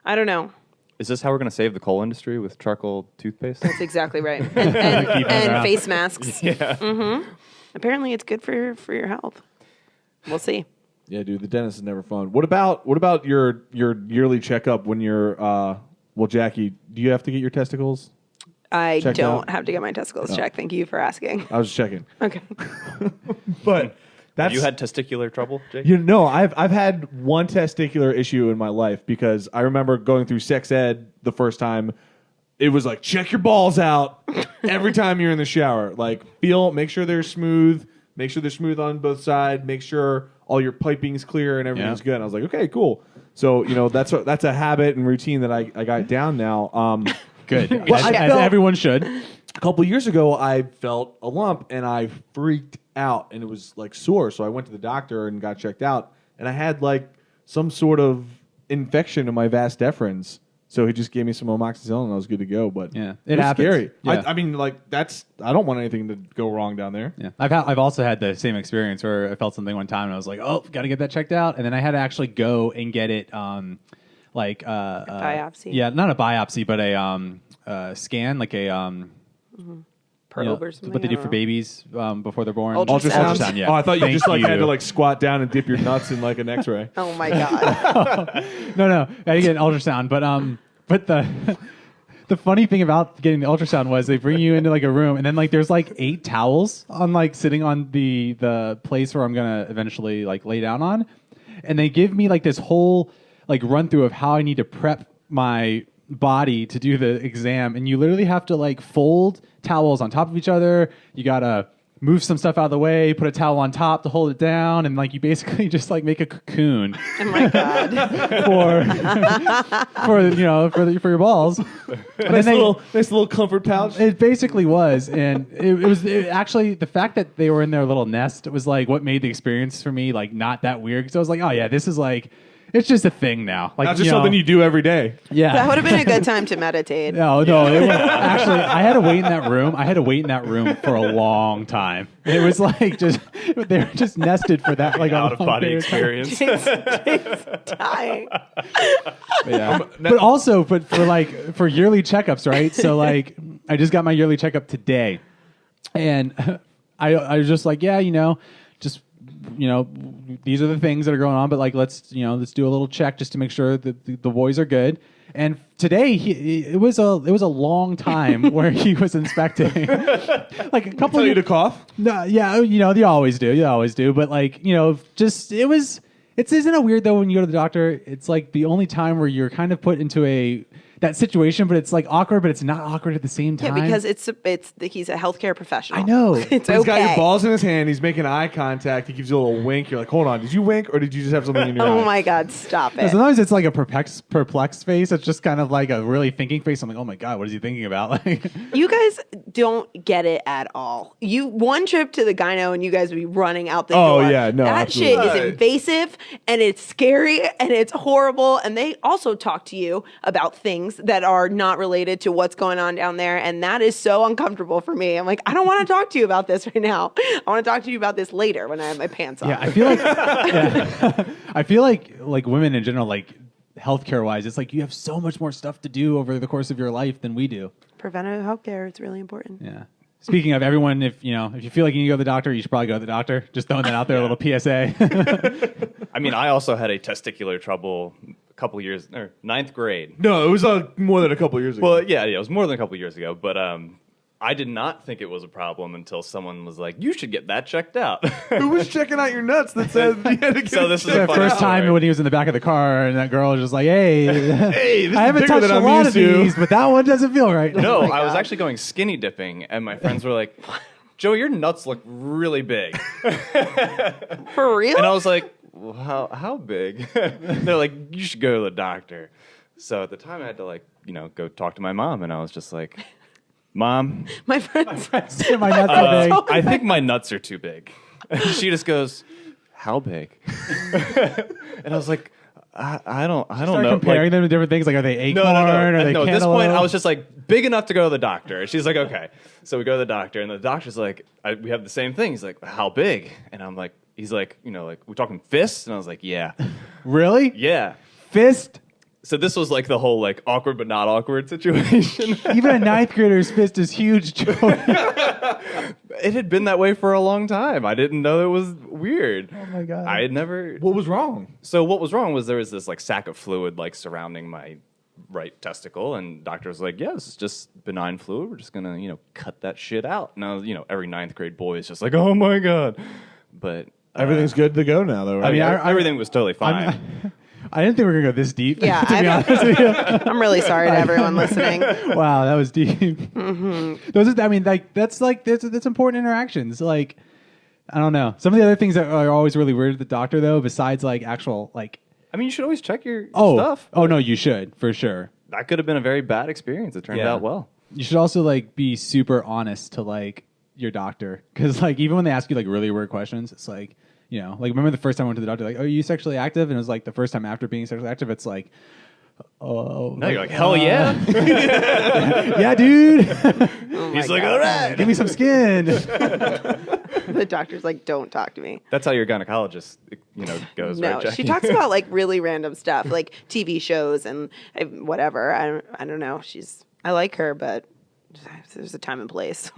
I don't know. Is this how we're going to save the coal industry with charcoal toothpaste? That's exactly right. Keep it And around. face masks. Yeah. Apparently, it's good for your health. We'll see. Yeah, dude, the dentist is never fun. What about your yearly checkup when you're well, Jackie, do you have to get your testicles? I Checked don't out? have to get my testicles checked. Thank you for asking. I was just checking. Okay. But that's Have you had testicular trouble, Jake? you know, I've had one testicular issue in my life because I remember going through sex ed the first time. It was like, check your balls out every time you're in the shower. Like, make sure they're smooth. Make sure they're smooth on both sides. Make sure all your piping's clear and everything's Yeah. good. And I was like, okay, cool. So, you know, that's a habit and routine that I got down now. Good. Well, as, I as felt- everyone should. A couple years ago, I felt a lump and I freaked out and it was like sore. So I went to the doctor and got checked out. And I had like some sort of infection in my vas deferens. So he just gave me some amoxicillin and I was good to go. But Yeah. it It was happens. scary. Yeah. I mean, like I don't want anything to go wrong down there. Yeah, I've also had the same experience where I felt something one time and I was like, oh, got to get that checked out, and then I had to actually go and get it, like biopsy? Yeah, not a biopsy, but a scan, like a Probe or something. what they I do don't for know. babies before they're born. Ultrasound? Yeah. Oh, I thought you Thank just like had you. to like squat down and dip your nuts in like an X-ray. Oh my god. No, I didn't get an ultrasound, but the the funny thing about getting the ultrasound was they bring you into like a room and then like there's like 8 towels on like sitting on the place where I'm gonna eventually like lay down on, and they give me like this whole like run through of how I need to prep my body to do the exam, and you literally have to like fold towels on top of each other. You gotta move some stuff out of the way, put a towel on top to hold it down, and like you basically just like make a cocoon Oh my god. for your balls. And Nice then little comfort pouch. it basically was, and it was actually the fact that they were in their little nest was like what made the experience for me like not that weird, because I was like, oh yeah, this is like it's just a thing now. Like Not just something you do every day. yeah. That would have been a good time to meditate. No, it was, actually, I had to wait in that room. I had to wait in that room for a long time. It was like just they were just nested for that like Out of body period of time. experience. It's dying. Yeah. But also, for yearly checkups, right? So like, I just got my yearly checkup today, and I was just like, yeah, just these are the things that are going on, but like, let's do a little check just to make sure that the boys are good. And today it was a long time where he was inspecting, like a couple. Tell you to cough? No, yeah, you always do, but like, just isn't it weird though when you go to the doctor? It's like the only time where you're kind of put into that situation, but it's like awkward, but it's not awkward at the same time. Yeah, because he's a healthcare professional. I know. It's He's okay. got your balls in his hand. He's making eye contact. He gives you a little wink. You're like, hold on, did you wink or did you just have something in your eye? Oh my God, stop it. Sometimes it's like a perplexed face. It's just kind of like a really thinking face. I'm like, oh my God, what is he thinking about? Like, You guys don't get it at all. One trip to the gyno and you guys would be running out the Oh, door. yeah, no, that absolutely. shit is Right. invasive and it's scary and it's horrible. And they also talk to you about things that are not related to what's going on down there. And that is so uncomfortable for me. I'm like, I don't want to talk to you about this right now. I want to talk to you about this later when I have my pants on. yeah, I feel like, I feel like women in general, like healthcare wise, it's like you have so much more stuff to do over the course of your life than we do. Preventative healthcare, it's really important. Yeah. Speaking of everyone, if you feel like you need to go to the doctor, you should probably go to the doctor. Just throwing that out there, a little PSA. I mean, I also had a testicular trouble a couple years, or ninth grade. No, it was more than a couple years ago. Well, yeah, it was more than a couple years ago, but I did not think it was a problem until someone was like, "You should get that checked out." Who was checking out your nuts that said you had to get So it this is checked a The funny first time story. when he was in the back of the car, and that girl was just like, "Hey, Hey, this I is haven't bigger touched than a I'm lot used of to." these, but that one doesn't feel right." No, my I was God. actually going skinny dipping, and my friends were like, "Joe, your nuts look really big." For real? And I was like, well, how big? They're like, you should go to the doctor. So at the time I had to go talk to my mom, and I was just like, Mom, my friends. My nuts are big. I think my nuts are too big. And she just goes, how big? And I was like, I don't Start know. comparing them to different things, like are they acorn? No. Are they No, at this point, cantaloupe? I was just like, big enough to go to the doctor. And she's like, okay. So we go to the doctor, and the doctor's like, we have the same thing. He's like, how big? And I'm like, he's like, we're talking fists? And I was like, yeah. Really? Yeah. Fist? So this was like the whole like awkward but not awkward situation. Even a ninth grader's fist is huge, Joe. It had been that way for a long time. I didn't know it was weird. Oh my God. I had never. What was wrong? So what was wrong was there was this like sack of fluid like surrounding my right testicle, and doctor was like, "Yeah, this is just benign fluid. We're just gonna cut that shit out." And I was, every ninth grade boy is just like, "Oh my God," but Everything's good to go now, though, right? I mean, everything was totally fine. I didn't think we were going to go this deep, Yeah, to be honest with you. I'm really sorry to everyone listening. Wow, that was deep. Those are, I mean, like that's important interactions. Like, I don't know. Some of the other things that are always really weird at the doctor, though, besides like actual like. I mean, you should always check your stuff. stuff. Oh no, you should for sure. That could have been a very bad experience. It turned out well. You should also like be super honest to like your doctor, because like even when they ask you like really weird questions, it's like. Like remember the first time I went to the doctor, like, "Oh, are you sexually active?" And it was like the first time after being sexually active, it's like, "Oh, No, you're like, hell yeah. yeah, dude, He's like, all right. give me some skin." The doctor's like, don't talk to me. That's how your gynecologist, goes, No, right, Jackie? she talks about like really random stuff, like TV shows and whatever. I don't know. I like her, but there's a time and place.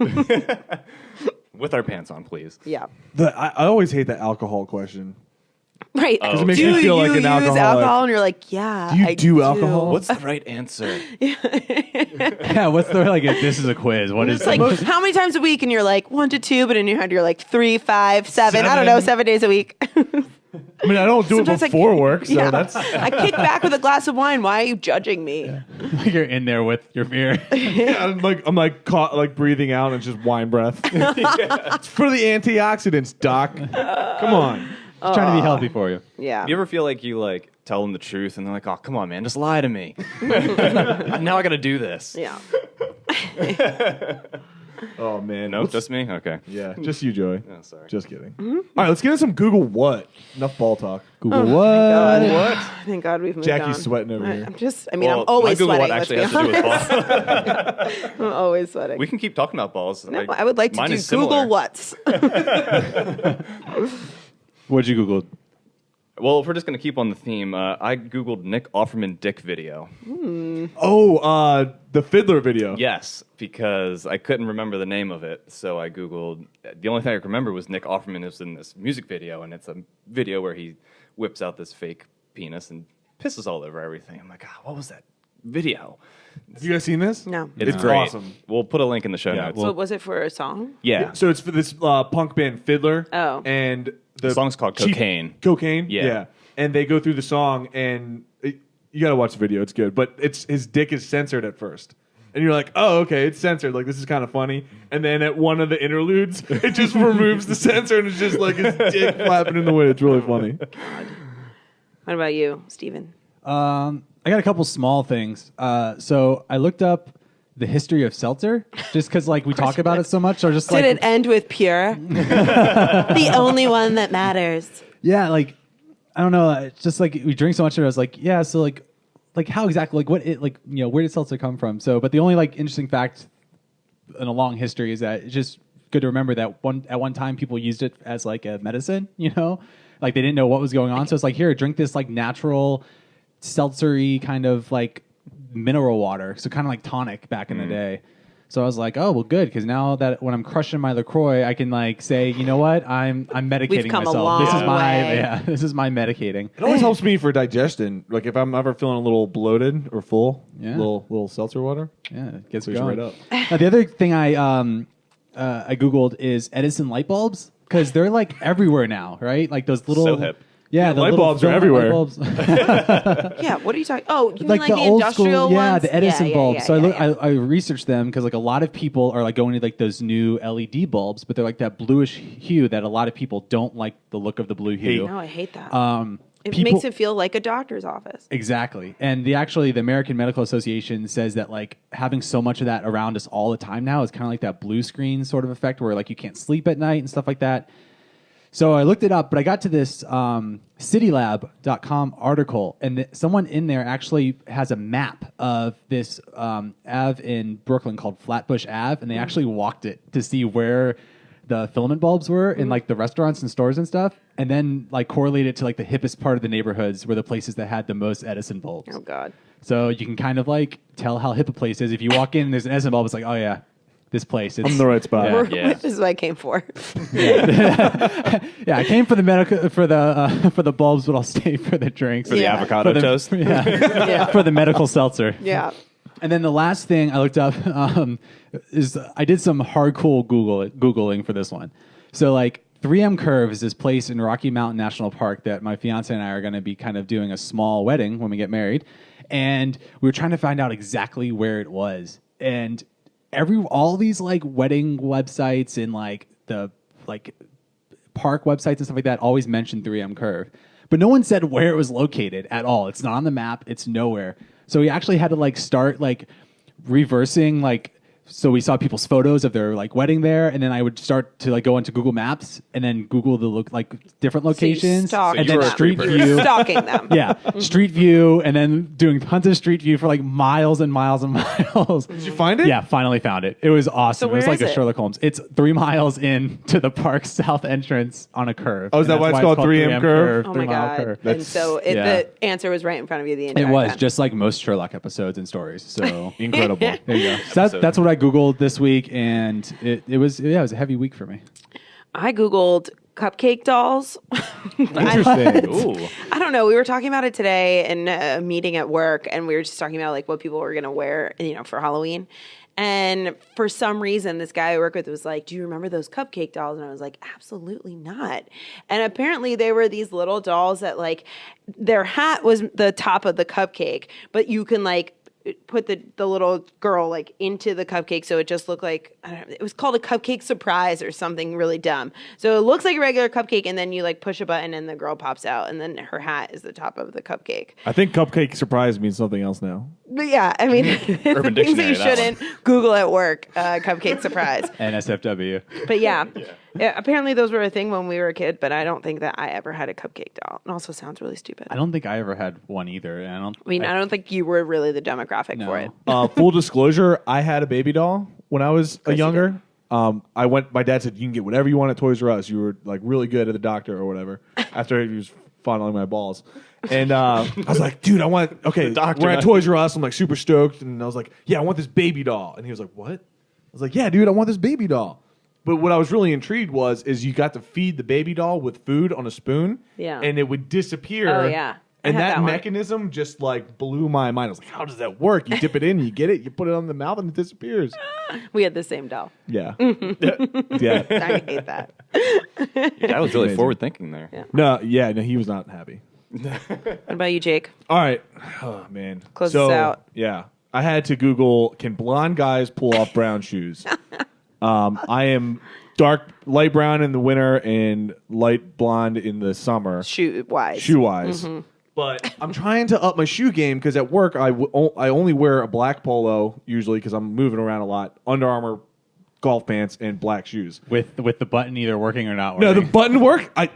With our pants on, please. Yeah. I always hate that alcohol question. Right. Oh, 'Cause it makes do me feel like you an use alcoholic. alcohol? And you're like, yeah. Do you I do alcohol? What's the right answer? Yeah, what's the like? This is a quiz. What is It's like, how many times a week? And you're like, 1 to 2, but in your head, you're like 3, 5, 7. I don't know, 7 days a week. I mean, I don't do Sometimes it before work, so yeah. that's. I kick back with a glass of wine. Why are you judging me? Like you're in there with your beer? Yeah, I'm caught like breathing out and it's just wine breath. It's for the antioxidants, doc. Come on. Just trying to be healthy for you. Yeah. You ever feel like you like tell them the truth and they're like, "Oh, come on, man, just lie to me." Now I got to do this. Yeah. Oh man, Nope, just me. Okay. yeah, just you, Joey. Oh, sorry. Just kidding. All right, let's get into some Google what. Enough ball talk. Google what? God. What? Thank God we've moved Jackie's on. sweating over here. Well, I'm always my Google sweating. what actually let's has be to do with honest. balls. I'm always sweating. We can keep talking about balls. No, I would like to mine do is similar. Google what's. What'd you Google? Well, if we're just going to keep on the theme, I Googled Nick Offerman dick video. Oh, the Fiddler video. Yes, because I couldn't remember the name of it, so I Googled. The only thing I could remember was Nick Offerman is in this music video, and it's a video where he whips out this fake penis and pisses all over everything. I'm like, what was that video? Have you guys seen this? No. It's great. Awesome. We'll put a link in the show notes. So was it for a song? Yeah. So it's for this punk band Fiddler. Oh. And the song's called Cocaine. Cocaine? Yeah. And they go through the song, and you got to watch the video. It's good. But his dick is censored at first. And you're like, oh, okay, it's censored. Like, this is kind of funny. And then at one of the interludes, it just removes the censor, and it's just like his dick flapping in the wind. It's really funny. What about you, Steven? I got a couple small things. So I looked up the history of seltzer, just because like we talk about it so much. So just Did like it end with pure? The only one that matters. yeah, like I don't know. It's just like we drink so much of it. I was like, yeah. So like how exactly like what it like where did seltzer come from? So, but the only like interesting fact in a long history is that it's just good to remember that at one time people used it as like a medicine. Like they didn't know what was going on. So it's like here, drink this like natural seltzery kind of like mineral water, so kind of like tonic back in the day. So I was like, oh well, good, because now that when I'm crushing my LaCroix, I can like say, you know what, I'm medicating We've come myself. a long way. This is my medicating. It always helps me for digestion. Like if I'm ever feeling a little bloated or full, Yeah. little seltzer water. Yeah, it gets Clears going. right up. Now, the other thing I googled is Edison light bulbs, because they're like everywhere now, right? Like those little So hip. Yeah, Yeah, the light little bulbs are filament everywhere. light bulbs. Yeah, what are you talking? Oh, you mean like like the old industrial school, ones? the Edison bulbs. Yeah, so yeah. I researched them because like a lot of people are like going to like those new LED bulbs, but they're like that bluish hue that a lot of people don't like the look of the blue hue. No, I hate that. It people- makes it feel like a doctor's office. Exactly. And the American Medical Association says that like having so much of that around us all the time now is kind of like that blue screen sort of effect where like you can't sleep at night and stuff like that. So I looked it up, but I got to this citylab.com article, and someone in there actually has a map of this Ave in Brooklyn called Flatbush Ave, and they actually walked it to see where the filament bulbs were in like the restaurants and stores and stuff, and then like correlate it to like the hippest part of the neighborhoods were the places that had the most Edison bulbs. Oh God. So you can kind of like tell how hip a place is. If you walk in and there's an Edison bulb, it's like, oh yeah, this place. It's I'm in the right spot. Yeah. Yeah. This is what I came for. Yeah, I came for the bulbs, but I'll stay for the drinks. For the Yeah. avocado toast. Yeah, Yeah. for the medical seltzer. Yeah. And then the last thing I looked up is I did some hardcore Googling for this one. So like 3M Curve is this place in Rocky Mountain National Park that my fiance and I are going to be kind of doing a small wedding when we get married. And we were trying to find out exactly where it was. And all these like wedding websites and like the like park websites and stuff like that always mention 3M Curve. But no one said where it was located at all. It's not on the map. It's nowhere. So we actually had to like start like reversing like, so we saw people's photos of their like wedding there, and then I would start to like go into Google Maps and then Google the different locations, stalked and you then were a Street creeper. You View. were stalking them. Yeah, Street View, and then doing tons of Street View for like miles and miles and miles. Did you find it? Yeah, finally found it. It was awesome. So It was where like is a it? Sherlock Holmes. It's 3 miles in to the park's south entrance on a curve. Oh, is that And why that's it's called 3M Curve? Oh 3 my mile God. curve. And so yeah. the answer was right in front of you the It entire was time. just like most Sherlock episodes and stories. So Incredible. there you go. So that's what I Googled this week, and it was a heavy week for me. I Googled cupcake dolls. Interesting. Ooh. I don't know. We were talking about it today in a meeting at work, and we were just talking about like what people were going to wear, for Halloween. And for some reason, this guy I work with was like, "Do you remember those cupcake dolls?" And I was like, "Absolutely not." And apparently, they were these little dolls that like their hat was the top of the cupcake, but you can like put the little girl like into the cupcake, so it just looked like, I don't know, it was called a cupcake surprise or something really dumb. So it looks like a regular cupcake, and then you like push a button and the girl pops out, and then her hat is the top of the cupcake. I think cupcake surprise means something else now. But yeah, I mean, the Urban things that you Dictionary, that shouldn't Google at work, cupcake surprise. NSFW. But yeah, apparently those were a thing when we were a kid, but I don't think that I ever had a cupcake doll. It also sounds really stupid. I don't think I ever had one either. And I don't think you were really the demographic No. for it. Full disclosure, I had a baby doll when I was you younger. My dad said, you can get whatever you want at Toys R Us. You were like really good at the doctor or whatever. After he was fondling my balls. And I was like, dude, okay, doctor we're at knife. Toys R Us. I'm like super stoked. And I was like, yeah, I want this baby doll. And he was like, what? I was like, yeah, dude, I want this baby doll. But what I was really intrigued is you got to feed the baby doll with food on a spoon. Yeah. And it would disappear. Oh, yeah. I And had that that one. mechanism just like blew my mind. I was like, how does that work? You dip it in, you get it, you put it on the mouth, and it disappears. We had the same doll. Yeah. Mm-hmm. Yeah. I hate that. Your dad was really Amazing. forward thinking there. Yeah. No, he was not happy. What about you, Jake? All right. Oh, man. Close so, this out. Yeah. I had to Google, can blonde guys pull off brown shoes? I am light brown in the winter and light blonde in the summer. Shoe-wise. Shoe-wise. But I'm trying to up my shoe game because at work I only wear a black polo usually because I'm moving around a lot, Under Armour golf pants, and black shoes. With the button either working or not No, working. the button work. I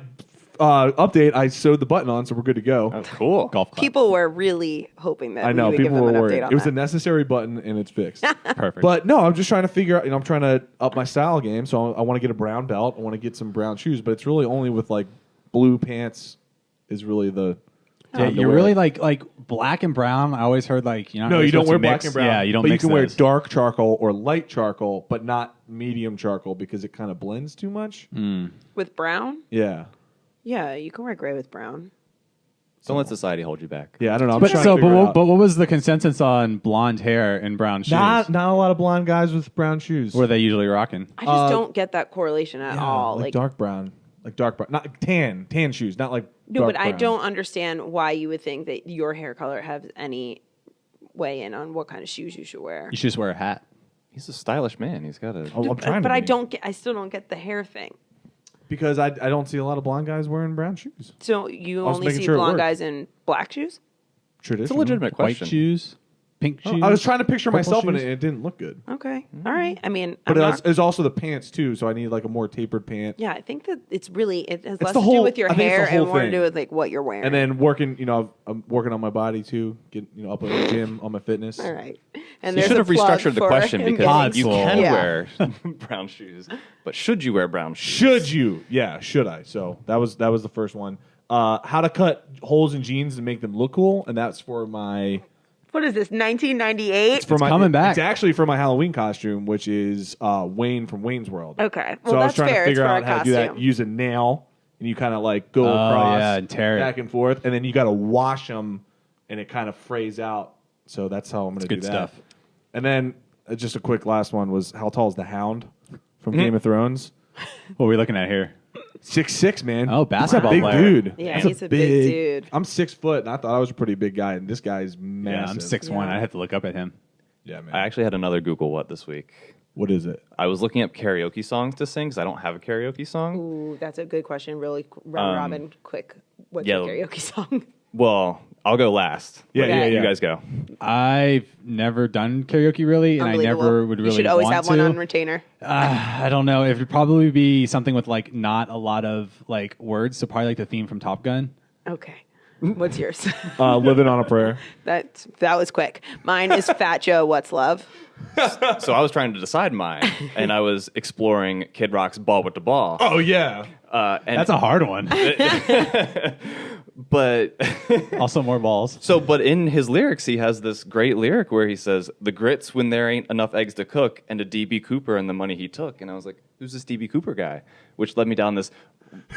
sewed the button on, so we're good to go. Oh, cool. golf club. People were really hoping that I know we would give people them were an update worried. on It was that. a necessary button, and it's fixed. Perfect. But no, I'm just trying to figure out. I'm trying to up my style game, so I want to get a brown belt. I want to get some brown shoes, but it's really only with like blue pants is really the. yeah, time to you're wear really it. like black and brown. I always heard like No, really you don't supposed to wear black mix. and brown. Yeah, you don't But mix you can wear those. dark charcoal or light charcoal, but not medium charcoal because it kind of blends too much. With brown? Yeah, Yeah, you can wear gray with brown. Don't let society hold you back. yeah. I don't know. I'm But trying so, to but figure it what, out. but what was the consensus on blonde hair and brown shoes? Not a lot of blonde guys with brown shoes. What are they usually rocking? I just don't get that correlation at Yeah, all. like dark brown, not tan shoes, not like. No, dark but I brown. don't understand why you would think that your hair color has any weigh in on what kind of shoes you should wear. You should just wear a hat. He's a stylish man. He's got a. I'm trying to But be. I still don't get the hair thing. Because I don't see a lot of blonde guys wearing brown shoes. So you I was only making see sure it blonde worked. guys in black shoes? It's a Traditional. legitimate question. White shoes, pink shoes. I was trying to picture Purple myself in it, shoes? and it didn't look good. Okay. All right. I mean, But I'm not- it's also the pants too, so I need like a more tapered pant. yeah, I think that it has less the to whole- do with your I think it's hair the whole and more to thing. do with like what you're wearing. And then working, I'm working on my body too, getting up in the gym, on my fitness. all right. And You there's should a have plug restructured the for question him because getting- you can Yeah. wear brown shoes, but should you wear brown shoes? Should you? Yeah, should I? So that was the first one. How to cut holes in jeans and make them look cool, and that's for my. What is this? 1998? For my, coming back. It's actually for my Halloween costume, which is Wayne from Wayne's World. Okay. So Well, I was that's trying fair. to figure it's for out a how to do that. costume. Use a nail, and you kind of like go Oh, across, yeah, and tear it. back and forth, and then you got to wash them, and it kind of frays out. So that's how I'm going to do good that. stuff. And then just a quick last one was how tall is the Hound from Game of Thrones? What are we looking at here? 6'6", man. Oh, basketball That's a big player. dude. Yeah, That's he's a big dude. I'm 6 foot, and I thought I was a pretty big guy, and this guy's Yeah, massive. I'm 6'1". Yeah. I'd have to look up at him. Yeah, man. I actually had another Google what this week. What is it? I was looking up karaoke songs to sing because I don't have a karaoke song. Ooh, that's a good question. Really round robin, quick. What's yeah. your karaoke song? Well, I'll go last. Yeah, But yeah, You yeah. guys go. I've never done karaoke really, and I Unbelievable. never would really You should always want have to. one on retainer. I don't know. It would probably be something with like not a lot of like words. So probably like the theme from Top Gun. Okay. What's yours? Living on a Prayer. that was quick. Mine is Fat Joe. What's love? So I was trying to decide mine, and I was exploring Kid Rock's Ball with the Ball. Oh, yeah. And That's a hard one. but Also more balls. but in his lyrics, he has this great lyric where he says, "The grits when there ain't enough eggs to cook, and a DB Cooper and the money he took." And I was like, "Who's this DB Cooper guy?" Which led me down this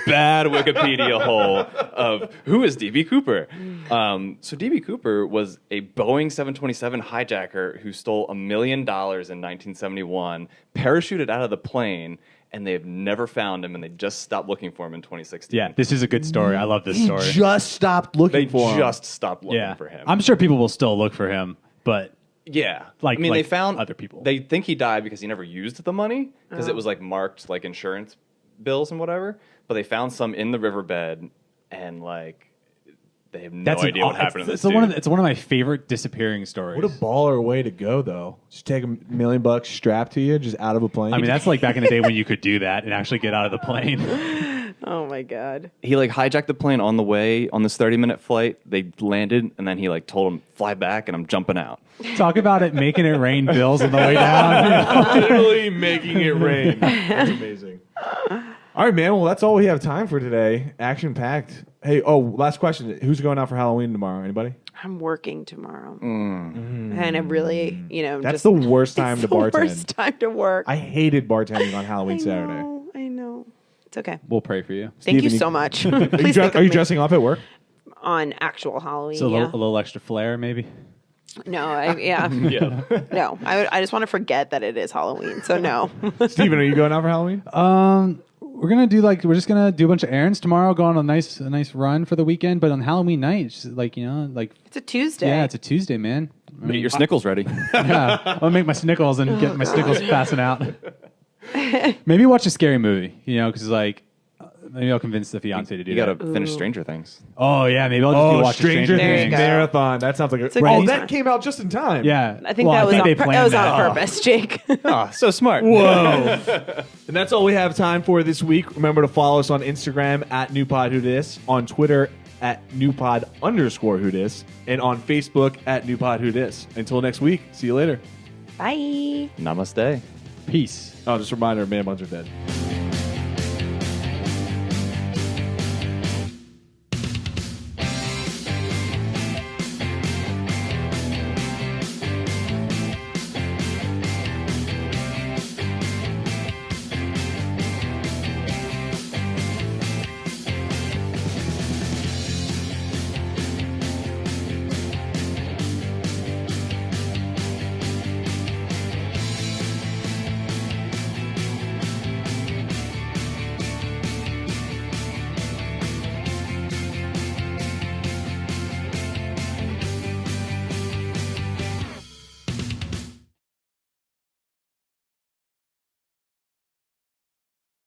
bad Wikipedia hole of who is DB Cooper. So DB Cooper was a Boeing 727 hijacker who stole $1 million in 1971, parachuted out of the plane, and they have never found him, and they just stopped looking for him in 2016. Yeah, this is a good story. I love this story. just stopped looking They for him. just stopped looking Yeah, for him. I'm sure people will still look for him, but Yeah, Like- I mean, like they found other people. They think he died because he never used the money because it was like marked like insurance bills and whatever. But they found some in the riverbed, and like they have no idea what happened to this dude. It's one of my favorite disappearing stories. What a baller way to go, though. Just take $1 million strapped to you, just out of a plane. I mean, that's like back in the day when you could do that and actually get out of the plane. Oh my God. He like hijacked the plane on the way on this 30-minute flight. They landed, and then he like told him, "Fly back," and I'm jumping out. Talk about it making it rain bills on the way down. literally making it rain. That's amazing. All right, man. Well, that's all we have time for today. Action-packed Hey, last question. Who's going out for Halloween tomorrow? Anybody? I'm working tomorrow, and I really, That's just, the worst time it's to the bartend. Worst time to work. I hated bartending on Halloween Saturday. I know. It's okay. We'll pray for you. Thank Steven, you so much. Are Please you, think of are you me. dressing up at work? On actual Halloween? So yeah. a little extra flair, maybe. No, Yeah. no. I just want to forget that it is Halloween. So no. Steven, are you going out for Halloween? We're just gonna do a bunch of errands tomorrow. Go on a nice run for the weekend. But on Halloween night, it's just It's a Tuesday. yeah, it's a Tuesday, man. Get your snickles ready. Yeah, I'll make my snickles and get my snickles passing out. Maybe watch a scary movie, because maybe I'll convince the fiance to do You that. got to finish Stranger Things. Oh yeah, maybe I'll just watch Stranger There you Things go. marathon. That sounds like a. a good that time. came out just in time. Yeah, I think that was they on planned that. purpose, Jake. Oh, so smart. Whoa. And that's all we have time for this week. Remember to follow us on Instagram at NewPodWhoDis, on Twitter at NewPod_Whodis, and on Facebook at NewPodWhoDis. Until next week, see you later. Bye. Namaste. Peace. Oh, just a reminder, Man Buns are dead.